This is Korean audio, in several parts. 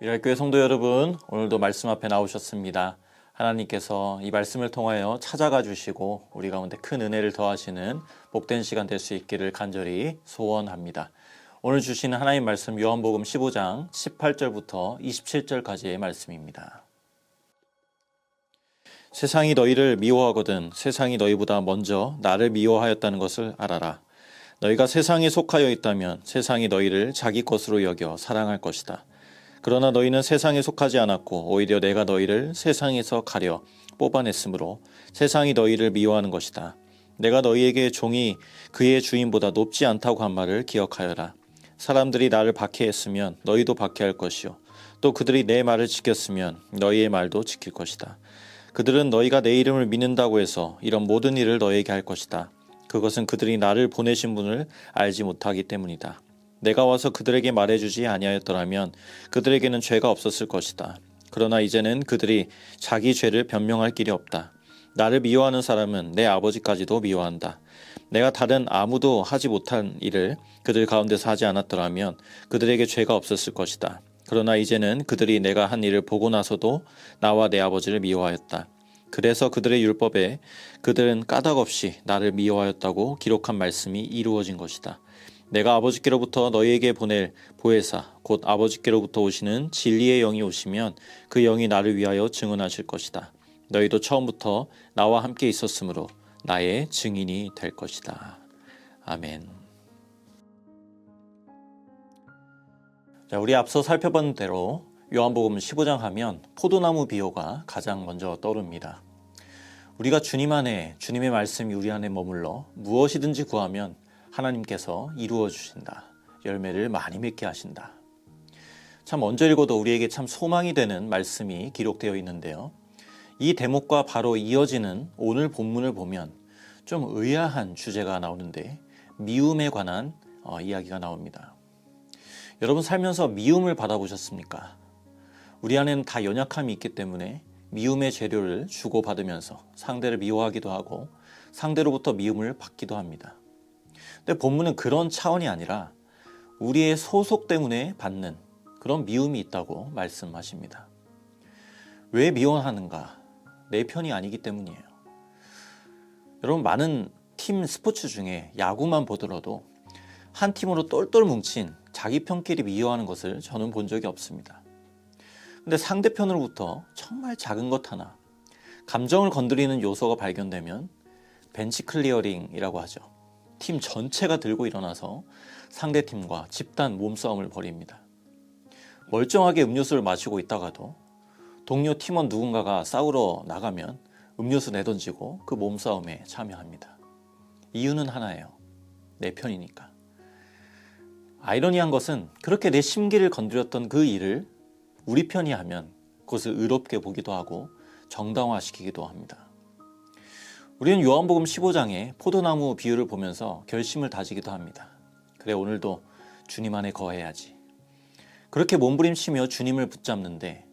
일할교회 성도 여러분, 오늘도 말씀 앞에 나오셨습니다. 하나님께서 이 말씀을 통하여 찾아가 주시고 우리 가운데 큰 은혜를 더하시는 복된 시간 될 수 있기를 간절히 소원합니다. 오늘 주시는 하나님 말씀 요한복음 15장 18절부터 27절까지의 말씀입니다. 세상이 너희를 미워하거든 세상이 너희보다 먼저 나를 미워하였다는 것을 알아라. 너희가 세상에 속하여 있다면 세상이 너희를 자기 것으로 여겨 사랑할 것이다. 그러나 너희는 세상에 속하지 않았고 오히려 내가 너희를 세상에서 가려 뽑아냈으므로 세상이 너희를 미워하는 것이다. 내가 너희에게 종이 그의 주인보다 높지 않다고 한 말을 기억하여라. 사람들이 나를 박해했으면 너희도 박해할 것이요 또 그들이 내 말을 지켰으면 너희의 말도 지킬 것이다. 그들은 너희가 내 이름을 믿는다고 해서 이런 모든 일을 너희에게 할 것이다. 그것은 그들이 나를 보내신 분을 알지 못하기 때문이다. 내가 와서 그들에게 말해주지 아니하였더라면 그들에게는 죄가 없었을 것이다. 그러나 이제는 그들이 자기 죄를 변명할 길이 없다. 나를 미워하는 사람은 내 아버지까지도 미워한다. 내가 다른 아무도 하지 못한 일을 그들 가운데서 하지 않았더라면 그들에게 죄가 없었을 것이다. 그러나 이제는 그들이 내가 한 일을 보고 나서도 나와 내 아버지를 미워하였다. 그래서 그들의 율법에 그들은 까닭없이 나를 미워하였다고 기록한 말씀이 이루어진 것이다. 내가 아버지께로부터 너희에게 보낼 보혜사 곧 아버지께로부터 오시는 진리의 영이 오시면 그 영이 나를 위하여 증언하실 것이다. 너희도 처음부터 나와 함께 있었으므로 나의 증인이 될 것이다. 아멘. 자, 우리 앞서 살펴본 대로 요한복음 15장 하면 포도나무 비유가 가장 먼저 떠오릅니다. 우리가 주님 안에 주님의 말씀이 우리 안에 머물러 무엇이든지 구하면 하나님께서 이루어 주신다. 열매를 많이 맺게 하신다. 참 언제 읽어도 우리에게 참 소망이 되는 말씀이 기록되어 있는데요. 이 대목과 바로 이어지는 오늘 본문을 보면 좀 의아한 주제가 나오는데 미움에 관한 이야기가 나옵니다. 여러분 살면서 미움을 받아보셨습니까? 우리 안에는 다 연약함이 있기 때문에 미움의 재료를 주고받으면서 상대를 미워하기도 하고 상대로부터 미움을 받기도 합니다. 근데 본문은 그런 차원이 아니라 우리의 소속 때문에 받는 그런 미움이 있다고 말씀하십니다. 왜 미워하는가? 내 편이 아니기 때문이에요. 여러분 많은 팀 스포츠 중에 야구만 보더라도 한 팀으로 똘똘 뭉친 자기 편끼리 미워하는 것을 저는 본 적이 없습니다. 근데 상대편으로부터 정말 작은 것 하나, 감정을 건드리는 요소가 발견되면 벤치 클리어링이라고 하죠. 팀 전체가 들고 일어나서 상대팀과 집단 몸싸움을 벌입니다. 멀쩡하게 음료수를 마시고 있다가도 동료 팀원 누군가가 싸우러 나가면 음료수 내던지고 그 몸싸움에 참여합니다. 이유는 하나예요. 내 편이니까. 아이러니한 것은 그렇게 내 심기를 건드렸던 그 일을 우리 편이 하면 그것을 의롭게 보기도 하고 정당화시키기도 합니다. 우리는 요한복음 15장의 포도나무 비유를 보면서 결심을 다지기도 합니다. 그래 오늘도 주님 안에 거해야지. 그렇게 몸부림치며 주님을 붙잡는데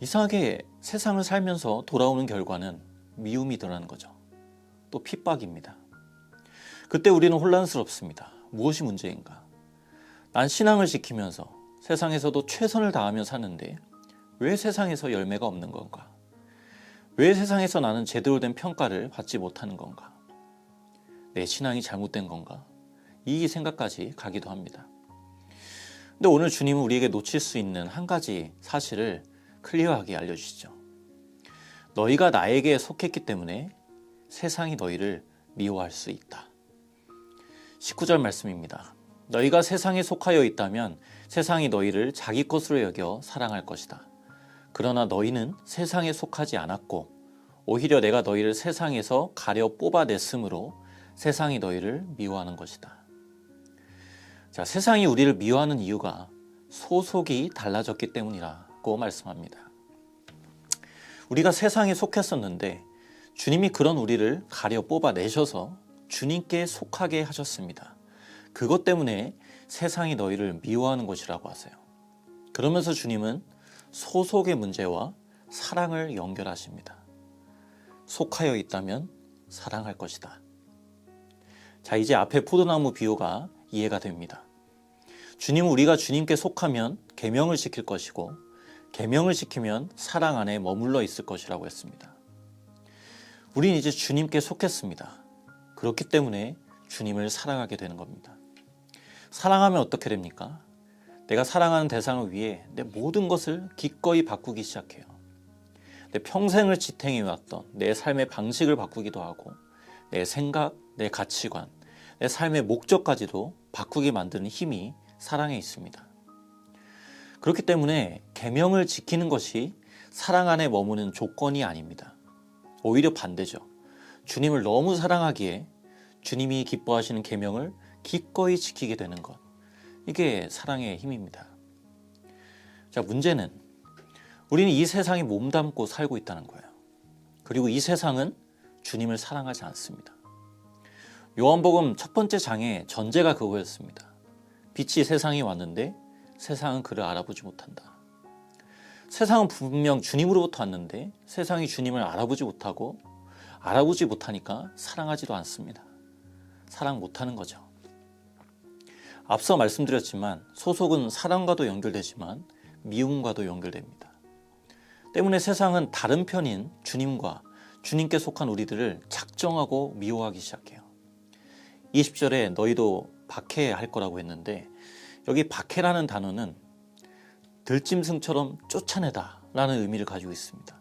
이상하게 세상을 살면서 돌아오는 결과는 미움이더라는 거죠. 또 핍박입니다. 그때 우리는 혼란스럽습니다. 무엇이 문제인가? 난 신앙을 지키면서 세상에서도 최선을 다하며 사는데 왜 세상에서 열매가 없는 건가? 왜 세상에서 나는 제대로 된 평가를 받지 못하는 건가? 내 신앙이 잘못된 건가? 이 생각까지 가기도 합니다. 근데 오늘 주님은 우리에게 놓칠 수 있는 한 가지 사실을 클리어하게 알려주시죠. 너희가 나에게 속했기 때문에 세상이 너희를 미워할 수 있다. 19절 말씀입니다. 너희가 세상에 속하여 있다면 세상이 너희를 자기 것으로 여겨 사랑할 것이다. 그러나 너희는 세상에 속하지 않았고 오히려 내가 너희를 세상에서 가려 뽑아냈으므로 세상이 너희를 미워하는 것이다. 자, 세상이 우리를 미워하는 이유가 소속이 달라졌기 때문이라고 말씀합니다. 우리가 세상에 속했었는데 주님이 그런 우리를 가려 뽑아내셔서 주님께 속하게 하셨습니다. 그것 때문에 세상이 너희를 미워하는 것이라고 하세요. 그러면서 주님은 소속의 문제와 사랑을 연결하십니다. 속하여 있다면 사랑할 것이다. 자, 이제 앞에 포도나무 비유가 이해가 됩니다. 주님은 우리가 주님께 속하면 계명을 지킬 것이고 계명을 지키면 사랑 안에 머물러 있을 것이라고 했습니다. 우린 이제 주님께 속했습니다. 그렇기 때문에 주님을 사랑하게 되는 겁니다. 사랑하면 어떻게 됩니까? 내가 사랑하는 대상을 위해 내 모든 것을 기꺼이 바꾸기 시작해요. 내 평생을 지탱해왔던 내 삶의 방식을 바꾸기도 하고 내 생각, 내 가치관, 내 삶의 목적까지도 바꾸게 만드는 힘이 사랑에 있습니다. 그렇기 때문에 계명을 지키는 것이 사랑 안에 머무는 조건이 아닙니다. 오히려 반대죠. 주님을 너무 사랑하기에 주님이 기뻐하시는 계명을 기꺼이 지키게 되는 것. 이게 사랑의 힘입니다. 자, 문제는 우리는 이 세상에 몸담고 살고 있다는 거예요. 그리고 이 세상은 주님을 사랑하지 않습니다. 요한복음 첫 번째 장의 전제가 그거였습니다. 빛이 세상에 왔는데 세상은 그를 알아보지 못한다. 세상은 분명 주님으로부터 왔는데 세상이 주님을 알아보지 못하고 알아보지 못하니까 사랑하지도 않습니다. 사랑 못하는 거죠. 앞서 말씀드렸지만 소속은 사랑과도 연결되지만 미움과도 연결됩니다. 때문에 세상은 다른 편인 주님과 주님께 속한 우리들을 작정하고 미워하기 시작해요. 20절에 너희도 박해할 거라고 했는데 여기 박해라는 단어는 들짐승처럼 쫓아내다 라는 의미를 가지고 있습니다.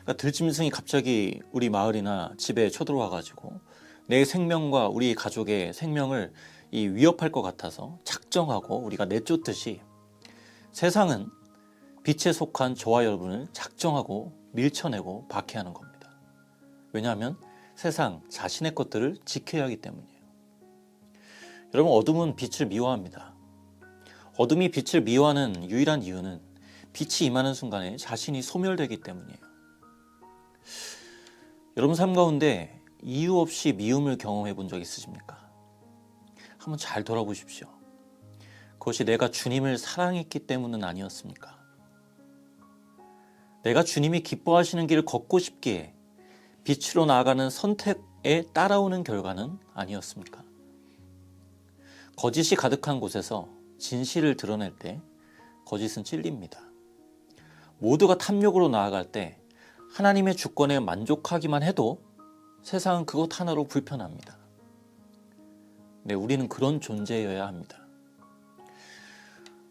그러니까 들짐승이 갑자기 우리 마을이나 집에 쳐들어와 가지고 내 생명과 우리 가족의 생명을 위협할 것 같아서 작정하고 우리가 내쫓듯이 세상은 빛에 속한 저와 여러분을 작정하고 밀쳐내고 박해하는 겁니다. 왜냐하면 세상 자신의 것들을 지켜야 하기 때문이에요. 여러분, 어둠은 빛을 미워합니다. 어둠이 빛을 미워하는 유일한 이유는 빛이 임하는 순간에 자신이 소멸되기 때문이에요. 여러분 삶 가운데 이유 없이 미움을 경험해 본 적 있으십니까? 한번 잘 돌아보십시오. 그것이 내가 주님을 사랑했기 때문은 아니었습니까? 내가 주님이 기뻐하시는 길을 걷고 싶기에 빛으로 나아가는 선택에 따라오는 결과는 아니었습니까? 거짓이 가득한 곳에서 진실을 드러낼 때 거짓은 찔립니다. 모두가 탐욕으로 나아갈 때 하나님의 주권에 만족하기만 해도 세상은 그것 하나로 불편합니다. 네, 우리는 그런 존재여야 합니다.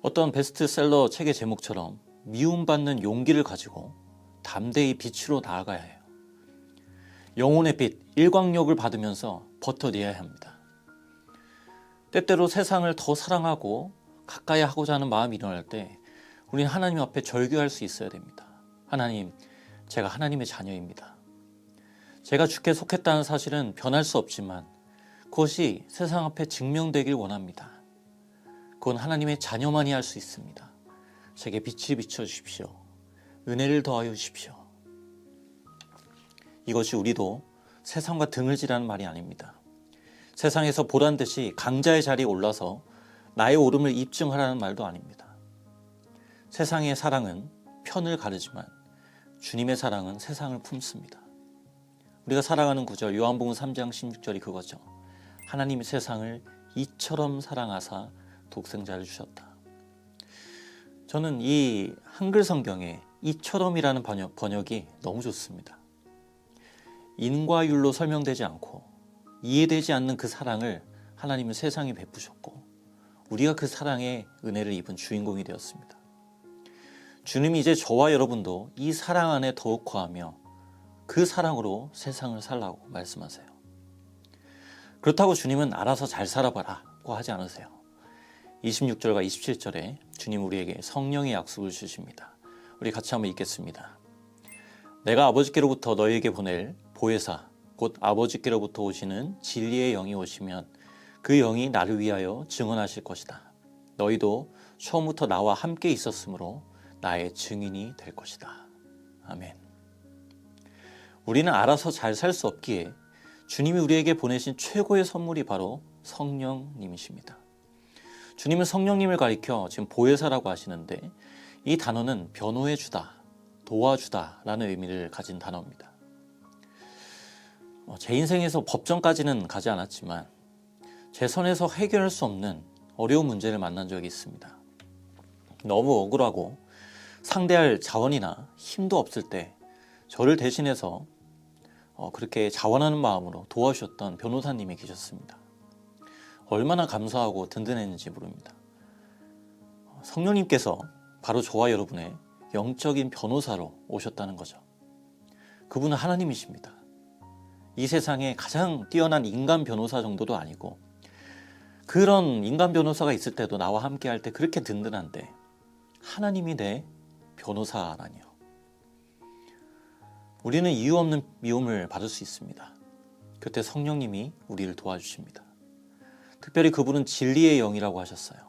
어떤 베스트셀러 책의 제목처럼 미움받는 용기를 가지고 담대히 빛으로 나아가야 해요. 영혼의 빛, 일광욕을 받으면서 버텨내야 합니다. 때때로 세상을 더 사랑하고 가까이 하고자 하는 마음이 일어날 때 우리는 하나님 앞에 절규할 수 있어야 됩니다. 하나님, 제가 하나님의 자녀입니다. 제가 주께 속했다는 사실은 변할 수 없지만 그것이 세상 앞에 증명되길 원합니다. 그건 하나님의 자녀만이 할 수 있습니다. 제게 빛을 비춰주십시오. 은혜를 더하여 주십시오. 이것이 우리도 세상과 등을 지라는 말이 아닙니다. 세상에서 보란 듯이 강자의 자리에 올라서 나의 옳음을 입증하라는 말도 아닙니다. 세상의 사랑은 편을 가르지만 주님의 사랑은 세상을 품습니다. 우리가 사랑하는 구절 요한복음 3장 16절이 그거죠. 하나님이 세상을 이처럼 사랑하사 독생자를 주셨다. 저는 이 한글 성경에 이처럼이라는 번역이 너무 좋습니다. 인과율로 설명되지 않고 이해되지 않는 그 사랑을 하나님은 세상에 베푸셨고 우리가 그 사랑의 은혜를 입은 주인공이 되었습니다. 주님이 이제 저와 여러분도 이 사랑 안에 더욱 거하며 그 사랑으로 세상을 살라고 말씀하세요. 그렇다고 주님은 알아서 잘 살아봐라고 하지 않으세요. 26절과 27절에 주님 우리에게 성령의 약속을 주십니다. 우리 같이 한번 읽겠습니다. 내가 아버지께로부터 너희에게 보낼 보혜사 곧 아버지께로부터 오시는 진리의 영이 오시면 그 영이 나를 위하여 증언하실 것이다. 너희도 처음부터 나와 함께 있었으므로 나의 증인이 될 것이다. 아멘. 우리는 알아서 잘 살 수 없기에 주님이 우리에게 보내신 최고의 선물이 바로 성령님이십니다. 주님은 성령님을 가리켜 지금 보혜사라고 하시는데 이 단어는 변호해 주다, 도와주다 라는 의미를 가진 단어입니다. 제 인생에서 법정까지는 가지 않았지만 제 선에서 해결할 수 없는 어려운 문제를 만난 적이 있습니다. 너무 억울하고 상대할 자원이나 힘도 없을 때 저를 대신해서 그렇게 자원하는 마음으로 도와주셨던 변호사님이 계셨습니다. 얼마나 감사하고 든든했는지 모릅니다. 성령님께서 바로 저와 여러분의 영적인 변호사로 오셨다는 거죠. 그분은 하나님이십니다. 이 세상에 가장 뛰어난 인간 변호사 정도도 아니고, 그런 인간 변호사가 있을 때도 나와 함께 할 때 그렇게 든든한데 하나님이 내 변호사라니요. 우리는 이유 없는 미움을 받을 수 있습니다. 그때 성령님이 우리를 도와주십니다. 특별히 그분은 진리의 영이라고 하셨어요.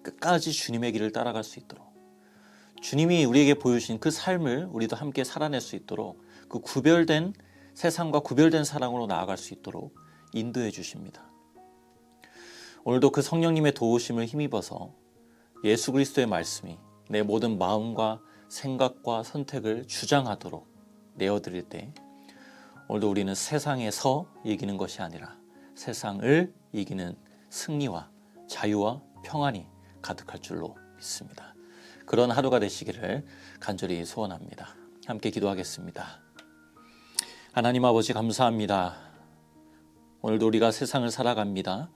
끝까지 주님의 길을 따라갈 수 있도록, 주님이 우리에게 보여주신 그 삶을 우리도 함께 살아낼 수 있도록, 그 구별된 세상과 구별된 사랑으로 나아갈 수 있도록 인도해 주십니다. 오늘도 그 성령님의 도우심을 힘입어서 예수 그리스도의 말씀이 내 모든 마음과 생각과 선택을 주장하도록 내어드릴 때, 오늘도 우리는 세상에서 이기는 것이 아니라 세상을 이기는 승리와 자유와 평안이 가득할 줄로 믿습니다. 그런 하루가 되시기를 간절히 소원합니다. 함께 기도하겠습니다. 하나님 아버지, 감사합니다. 오늘도 우리가 세상을 살아갑니다.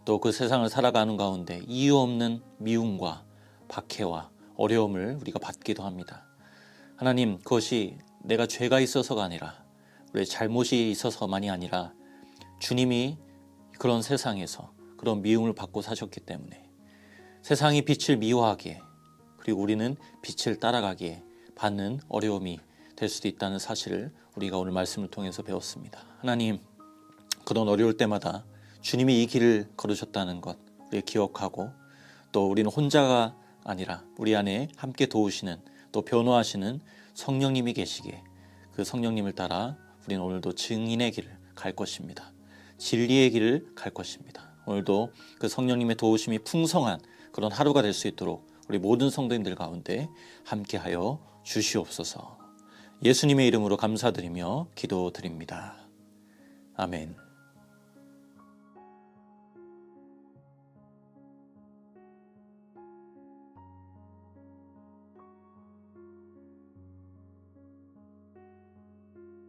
또 그 세상을 살아가는 가운데 이유 없는 미움과 박해와 어려움을 우리가 받기도 합니다. 하나님, 그것이 내가 죄가 있어서가 아니라, 우리의 잘못이 있어서만이 아니라 주님이 그런 세상에서 그런 미움을 받고 사셨기 때문에 세상이 빛을 미워하기에, 그리고 우리는 빛을 따라가기에 받는 어려움이 될 수도 있다는 사실을 우리가 오늘 말씀을 통해서 배웠습니다. 하나님, 그런 어려울 때마다 주님이 이 길을 걸으셨다는 것 우리 기억하고, 또 우리는 혼자가 아니라 우리 안에 함께 도우시는, 또 변호하시는 성령님이 계시기에 그 성령님을 따라 우리는 오늘도 증인의 길을 갈 것입니다. 진리의 길을 갈 것입니다. 오늘도 그 성령님의 도우심이 풍성한 그런 하루가 될 수 있도록 우리 모든 성도님들 가운데 함께하여 주시옵소서. 예수님의 이름으로 감사드리며 기도드립니다. 아멘.